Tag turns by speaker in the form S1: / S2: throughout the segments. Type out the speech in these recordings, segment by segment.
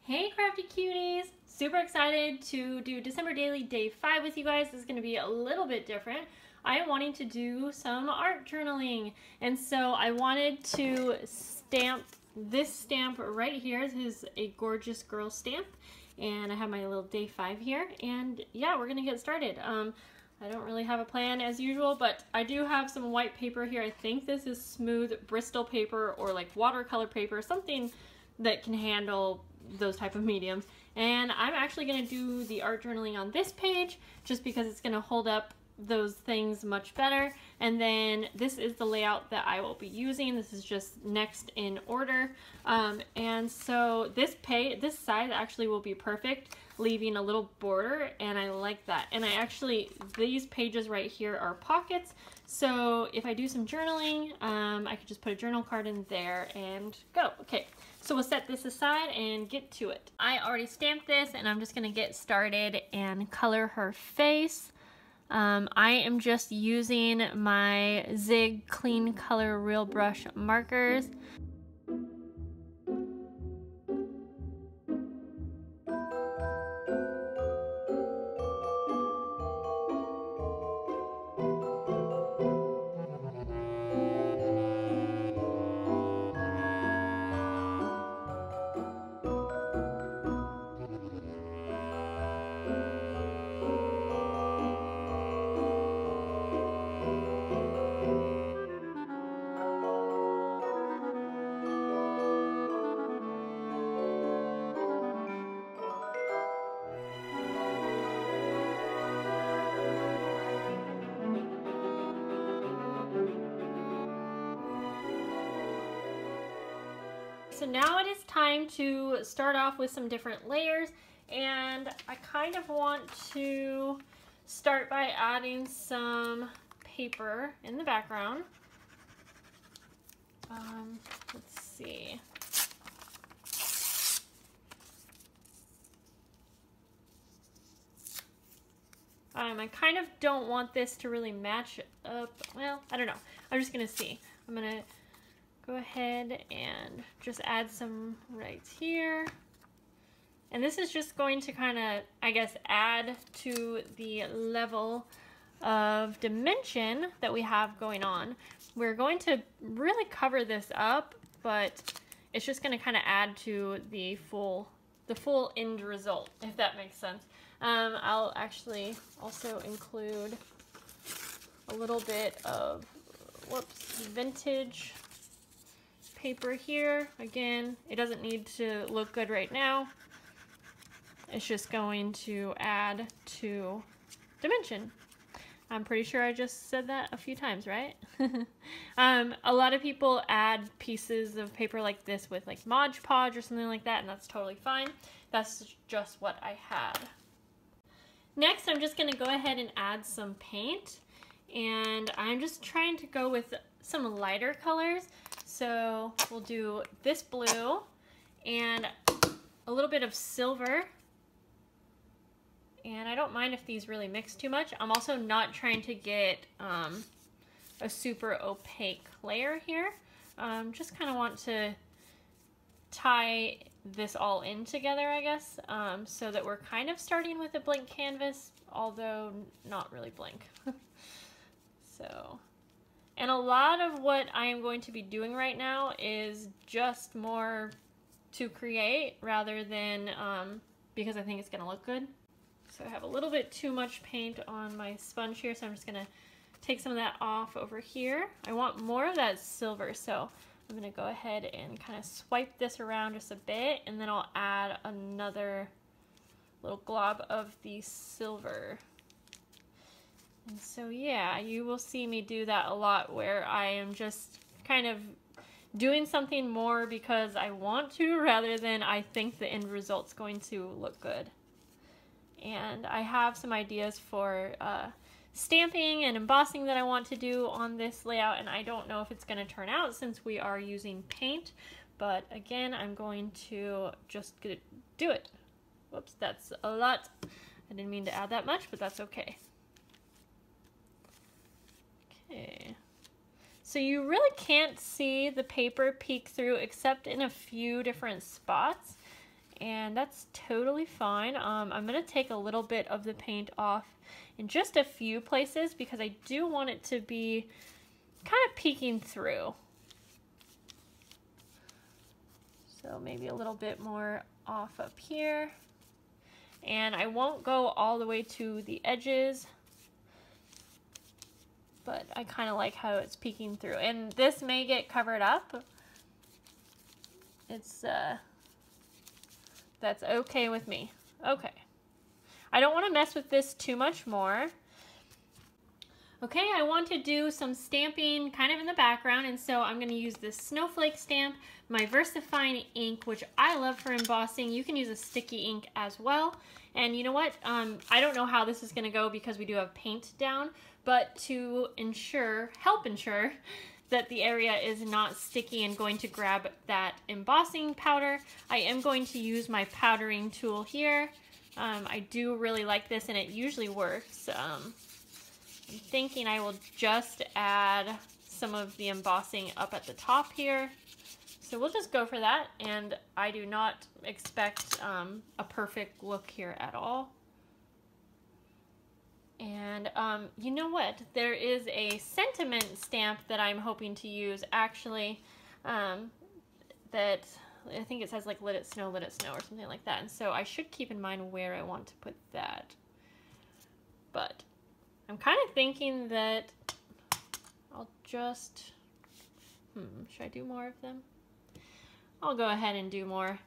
S1: Hey crafty cuties! Super excited to do December Daily Day 5 with you guys. This is going to be a little bit different. I am wanting to do some art journaling, and so I wanted to stamp this stamp right here. This is a gorgeous girl stamp, and I have my little Day 5 here, and yeah, we're going to get started. I don't really have a plan as usual, but I do have some white paper here. I think this is smooth Bristol paper or like watercolor paper, something that can handle those type of mediums. And I'm actually going to do the art journaling on this page just because it's going to hold up those things much better. And then this is the layout that I will be using. This is just next in order. And so this side actually will be perfect, leaving a little border, and I like that. And these pages right here are pockets, so if I do some journaling, I could just put a journal card in there and go. Okay, so we'll set this aside and get to it. I already stamped this, and I'm just gonna get started and color her face. I am just using my Zig Clean Color Real Brush markers. So now it is time to start off with some different layers, and I kind of want to start by adding some paper in the background. Let's see. I kind of don't want this to really match up. Well, I don't know. I'm just gonna see. I'm gonna go ahead and just add some right here. And this is just going to kind of, I guess, add to the level of dimension that we have going on. We're going to really cover this up, but it's just going to kind of add to the full end result, if that makes sense. I'll actually also include a little bit of, vintage paper here. Again, it doesn't need to look good right now. It's just going to add to dimension. I'm pretty sure I just said that a few times, right? A lot of people add pieces of paper like this with like Mod Podge or something like that, and that's totally fine. That's just what I had. Next, I'm just gonna go ahead and add some paint, and I'm just trying to go with some lighter colors. So we'll do this blue and a little bit of silver. And I don't mind if these really mix too much. I'm also not trying to get a super opaque layer here. Just kind of want to tie this all in together, I guess, so that we're kind of starting with a blank canvas, although not really blank. So. And a lot of what I am going to be doing right now is just more to create rather than because I think it's going to look good. So I have a little bit too much paint on my sponge here, so I'm just going to take some of that off over here. I want more of that silver, so I'm going to go ahead and kind of swipe this around just a bit, and then I'll add another little glob of the silver. And so yeah, you will see me do that a lot, where I am just kind of doing something more because I want to rather than I think the end result's going to look good. And I have some ideas for stamping and embossing that I want to do on this layout, and I don't know if it's going to turn out since we are using paint, but again, I'm going to just do it. Whoops, that's a lot. I didn't mean to add that much, but that's okay. Okay, so you really can't see the paper peek through except in a few different spots, and that's totally fine. I'm going to take a little bit of the paint off in just a few places because I do want it to be kind of peeking through. So maybe a little bit more off up here. And I won't go all the way to the edges, but I kind of like how it's peeking through. And this may get covered up. It's, that's okay with me. Okay. I don't want to mess with this too much more. Okay, I want to do some stamping kind of in the background, and so I'm going to use this snowflake stamp, my VersaFine ink, which I love for embossing. You can use a sticky ink as well. And you know what? I don't know how this is going to go because we do have paint down, but to help ensure that the area is not sticky and going to grab that embossing powder, I am going to use my powdering tool here. I do really like this, and it usually works. I'm thinking I will just add some of the embossing up at the top here. So we'll just go for that, and I do not expect a perfect look here at all. And you know what? There is a sentiment stamp that I'm hoping to use actually that I think it says like let it snow or something like that. And so I should keep in mind where I want to put that. But I'm kind of thinking that I'll just, should I do more of them? I'll go ahead and do more.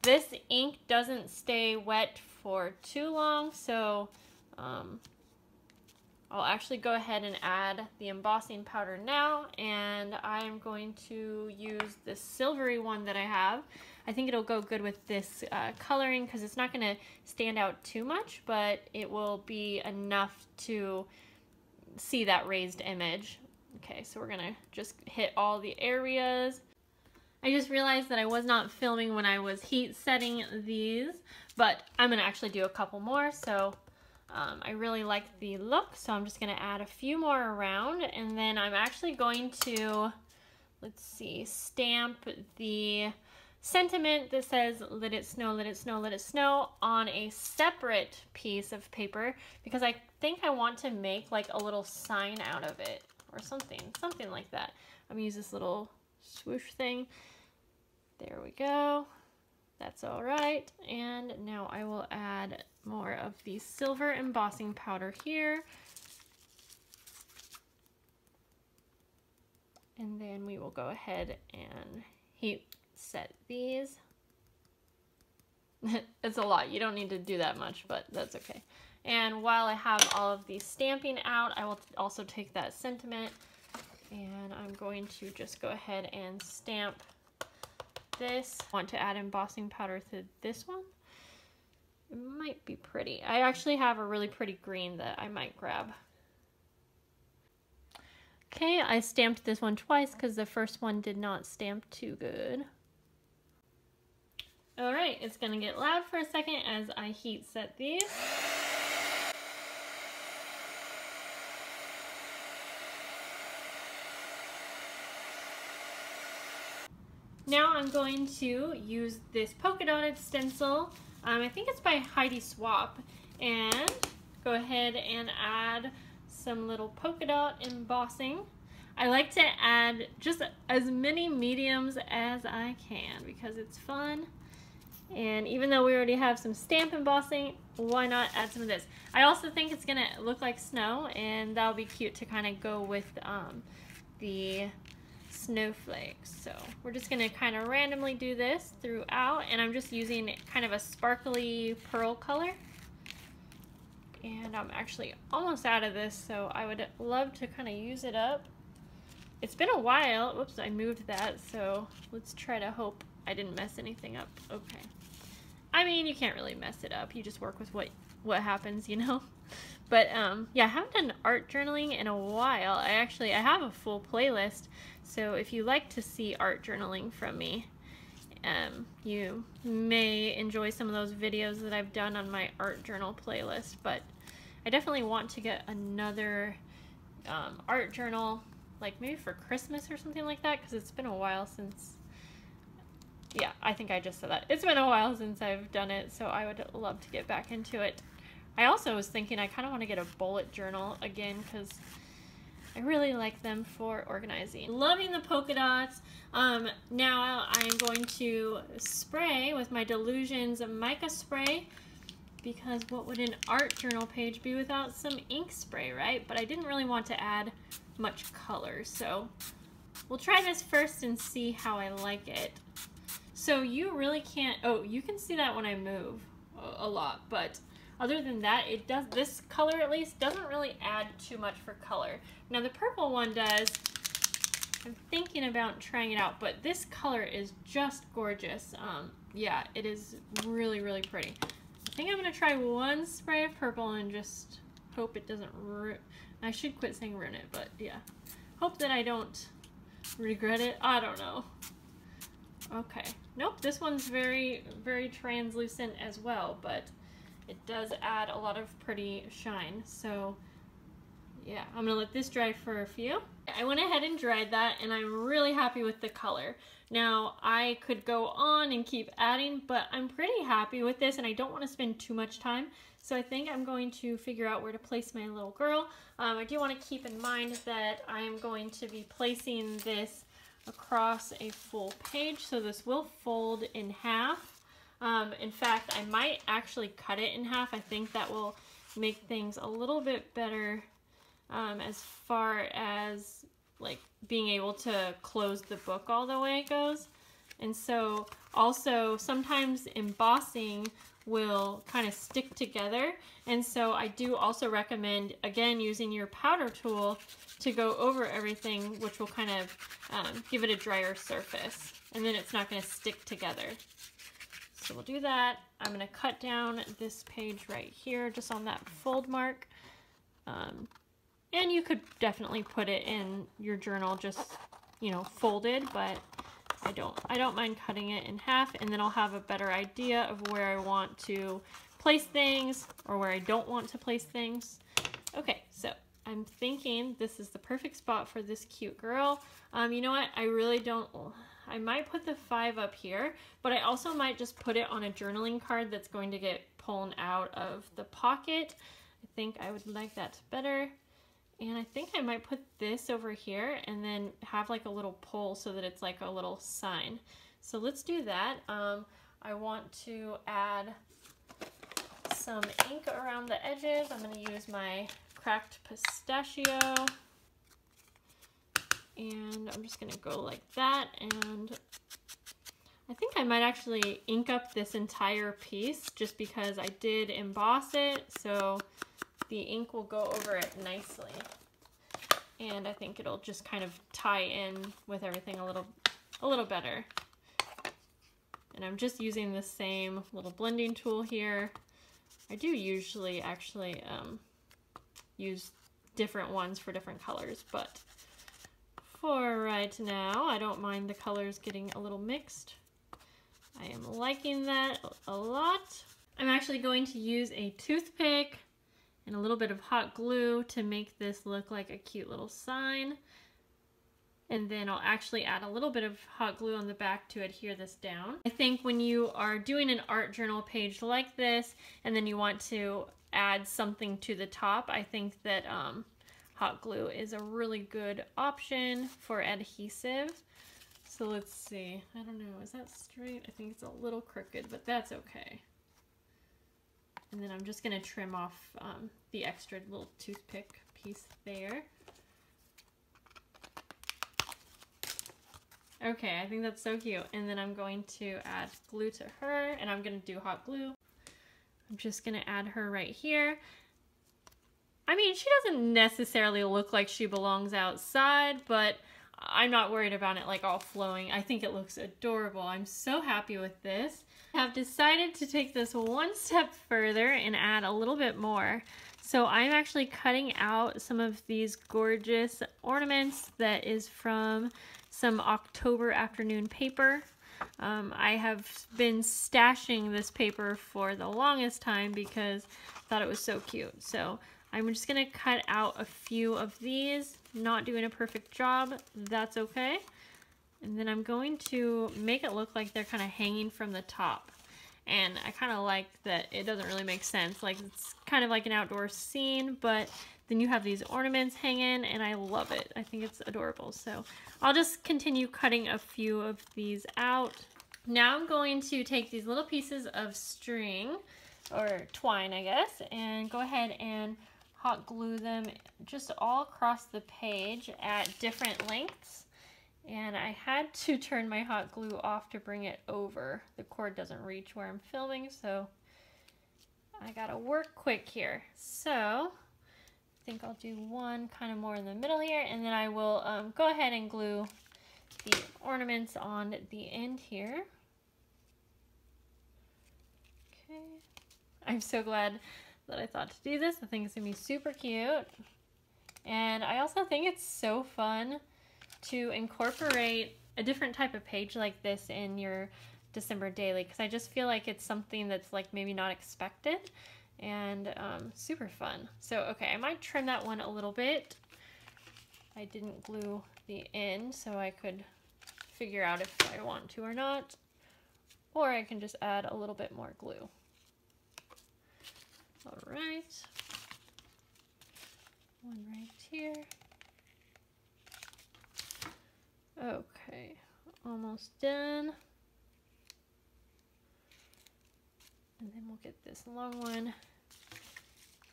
S1: This ink doesn't stay wet for too long, so I'll actually go ahead and add the embossing powder now, and I'm going to use this silvery one that I have. I think it'll go good with this coloring because it's not going to stand out too much, but it will be enough to see that raised image. Okay, so we're going to just hit all the areas. I just realized that I was not filming when I was heat setting these, but I'm going to actually do a couple more, so I really like the look, so I'm just going to add a few more around, and then I'm actually going to, let's see, stamp the sentiment that says let it snow, let it snow, let it snow on a separate piece of paper because I think I want to make like a little sign out of it or something like that. I'm going to use this little swoosh thing. There we go. That's all right. And now I will add more of the silver embossing powder here. And then we will go ahead and heat set these. It's a lot. You don't need to do that much, but that's okay. And while I have all of these stamping out, I will also take that sentiment and I'm going to just go ahead and stamp this. I want to add embossing powder to this one. It might be pretty. I actually have a really pretty green that I might grab. Okay, I stamped this one twice because the first one did not stamp too good. Alright, it's going to get loud for a second as I heat set these. Now I'm going to use this polka dotted stencil. I think it's by Heidi Swap, and go ahead and add some little polka dot embossing. I like to add just as many mediums as I can because it's fun. And even though we already have some stamp embossing, why not add some of this? I also think it's gonna look like snow, and that'll be cute to kind of go with the snowflakes. So we're just gonna kind of randomly do this throughout, and I'm just using kind of a sparkly pearl color. And I'm actually almost out of this, so I would love to kind of use it up. It's been a while. Whoops, I moved that, so let's try to hope I didn't mess anything up. Okay. I mean, you can't really mess it up. You just work with what happens, you know? But yeah, I haven't done art journaling in a while. I have a full playlist, so if you like to see art journaling from me, you may enjoy some of those videos that I've done on my art journal playlist. But I definitely want to get another art journal, like maybe for Christmas or something like that, because it's been a while since Yeah, I think I just said that. It's been a while since I've done it, so I would love to get back into it. I also was thinking I kind of want to get a bullet journal again because I really like them for organizing. Loving the polka dots. Now I'm going to spray with my Delusions mica spray, because what would an art journal page be without some ink spray, right? But I didn't really want to add much color, so we'll try this first and see how I like it. So you really can't, oh, you can see that when I move a lot, but other than that, it does, this color at least doesn't really add too much for color. Now the purple one does. I'm thinking about trying it out, but this color is just gorgeous. Yeah, it is really, really pretty. I think I'm gonna try one spray of purple and just hope it doesn't I should quit saying ruin it, but yeah. Hope that I don't regret it. I don't know. Okay. Nope, this one's very, very translucent as well, but it does add a lot of pretty shine. So yeah, I'm gonna let this dry for a few. I went ahead and dried that, and I'm really happy with the color. Now, I could go on and keep adding, but I'm pretty happy with this, and I don't want to spend too much time. So I think I'm going to figure out where to place my little girl. I do want to keep in mind that I'm going to be placing this across a full page, so this will fold in half. In fact, I might actually cut it in half. I think that will make things a little bit better as far as like being able to close the book all the way goes. And so also sometimes embossing will kind of stick together, and so I do also recommend, again, using your powder tool to go over everything, which will kind of give it a drier surface, and then it's not going to stick together. So we'll do that. I'm going to cut down this page right here just on that fold mark, and you could definitely put it in your journal just, you know, folded, but I don't mind cutting it in half, and then I'll have a better idea of where I want to place things or where I don't want to place things. Okay, so I'm thinking this is the perfect spot for this cute girl. You know what? I really don't, I might put the 5 up here, but I also might just put it on a journaling card that's going to get pulled out of the pocket. I think I would like that better. And I think I might put this over here and then have like a little pole so that it's like a little sign. So let's do that. I want to add some ink around the edges. I'm going to use my cracked pistachio. And I'm just going to go like that. And I think I might actually ink up this entire piece just because I did emboss it. So the ink will go over it nicely, and I think it'll just kind of tie in with everything a little better. And I'm just using the same little blending tool here. I do usually actually use different ones for different colors, but for right now, I don't mind the colors getting a little mixed. I am liking that a lot. I'm actually going to use a toothpick and a little bit of hot glue to make this look like a cute little sign. And then I'll actually add a little bit of hot glue on the back to adhere this down. I think when you are doing an art journal page like this, and then you want to add something to the top, I think that hot glue is a really good option for adhesive. So let's see, I don't know, is that straight? I think it's a little crooked, but that's okay. And then I'm just going to trim off the extra little toothpick piece there. Okay, I think that's so cute. And then I'm going to add glue to her, and I'm going to do hot glue. I'm just going to add her right here. I mean, she doesn't necessarily look like she belongs outside, but I'm not worried about it like all flowing. I think it looks adorable. I'm so happy with this. I have decided to take this one step further and add a little bit more. So I'm actually cutting out some of these gorgeous ornaments that is from some October afternoon paper. I have been stashing this paper for the longest time because I thought it was so cute. So I'm just gonna cut out a few of these. Not doing a perfect job, that's okay. And then I'm going to make it look like they're kind of hanging from the top. And I kind of like that it doesn't really make sense. Like it's kind of like an outdoor scene, but then you have these ornaments hanging and I love it. I think it's adorable. So I'll just continue cutting a few of these out. Now I'm going to take these little pieces of string or twine, I guess, and go ahead and hot glue them just all across the page at different lengths. And I had to turn my hot glue off to bring it over. The cord doesn't reach where I'm filming, so I gotta work quick here. So I think I'll do one kind of more in the middle here, and then I will go ahead and glue the ornaments on the end here. Okay. I'm so glad that I thought to do this. I think it's gonna be super cute. And I also think it's so fun to incorporate a different type of page like this in your December daily, because I just feel like it's something that's like maybe not expected and super fun. So okay, I might trim that one a little bit. I didn't glue the end, so I could figure out if I want to or not, or I can just add a little bit more glue. All right, one right here. Okay, almost done. And then we'll get this long one.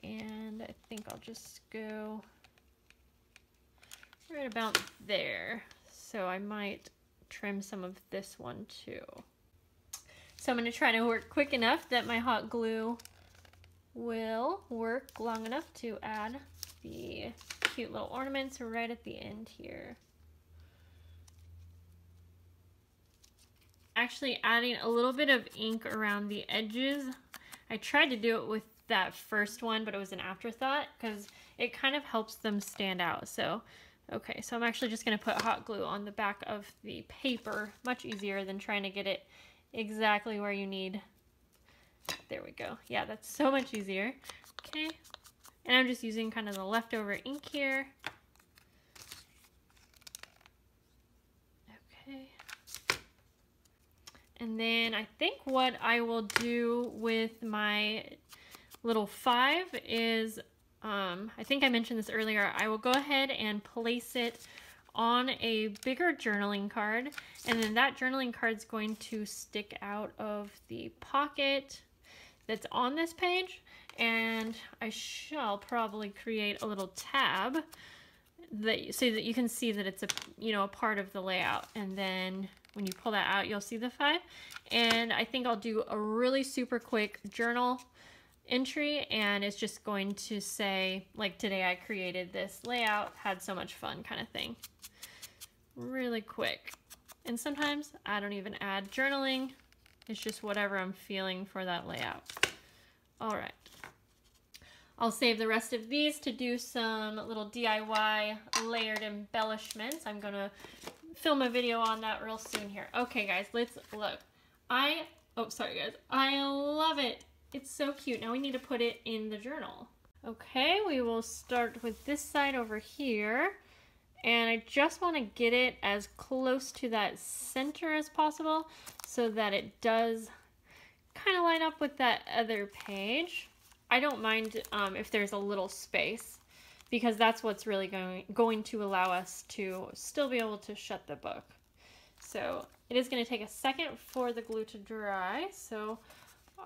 S1: And I think I'll just go right about there. So I might trim some of this one too. So I'm going to try to work quick enough that my hot glue will work long enough to add the cute little ornaments right at the end here. Actually adding a little bit of ink around the edges. I tried to do it with that first one, but it was an afterthought because it kind of helps them stand out. So, okay, so I'm actually just going to put hot glue on the back of the paper. Much easier than trying to get it exactly where you need. There we go. Yeah, that's so much easier. Okay, and I'm just using kind of the leftover ink here. Okay. And then I think what I will do with my little 5 is, I think I mentioned this earlier, I will go ahead and place it on a bigger journaling card, and then that journaling card is going to stick out of the pocket that's on this page, and I shall probably create a little tab that so that you can see that it's a part of the layout, and then when you pull that out, you'll see the 5. And I think I'll do a really super quick journal entry, and it's just going to say, like, today I created this layout, had so much fun kind of thing. Really quick. And sometimes I don't even add journaling. It's just whatever I'm feeling for that layout. All right. I'll save the rest of these to do some little DIY layered embellishments. I'm gonna film a video on that real soon here. Okay guys, let's look. Oh sorry guys, I love it. It's so cute. Now we need to put it in the journal. Okay, we will start with this side over here. And I just want to get it as close to that center as possible so that it does kind of line up with that other page. I don't mind if there's a little space, because that's what's really going to allow us to still be able to shut the book. So it is going to take a second for the glue to dry, so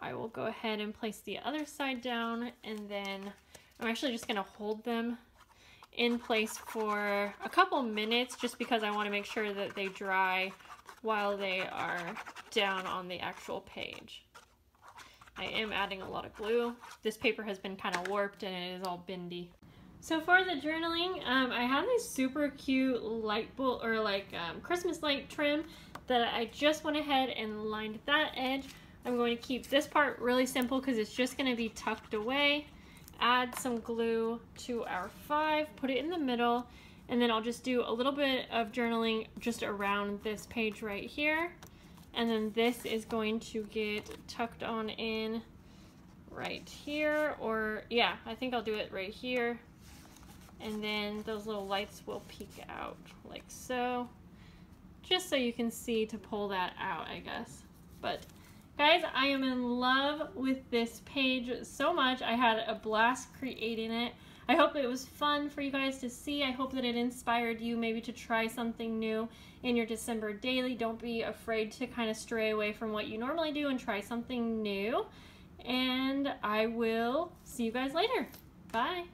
S1: I will go ahead and place the other side down, and then I'm actually just going to hold them in place for a couple minutes just because I want to make sure that they dry while they are down on the actual page. I am adding a lot of glue. This paper has been kind of warped and it is all bendy. So for the journaling, I have this super cute light bulb or Christmas light trim that I just went ahead and lined that edge. I'm going to keep this part really simple because it's just going to be tucked away. Add some glue to our 5, put it in the middle, and then I'll just do a little bit of journaling just around this page right here. And then this is going to get tucked on in right here, or yeah, I think I'll do it right here. And then those little lights will peek out like so. just so you can see to pull that out, I guess. But guys, I am in love with this page so much. I had a blast creating it. I hope it was fun for you guys to see. I hope that it inspired you maybe to try something new in your December daily. Don't be afraid to kind of stray away from what you normally do and try something new. And I will see you guys later. Bye.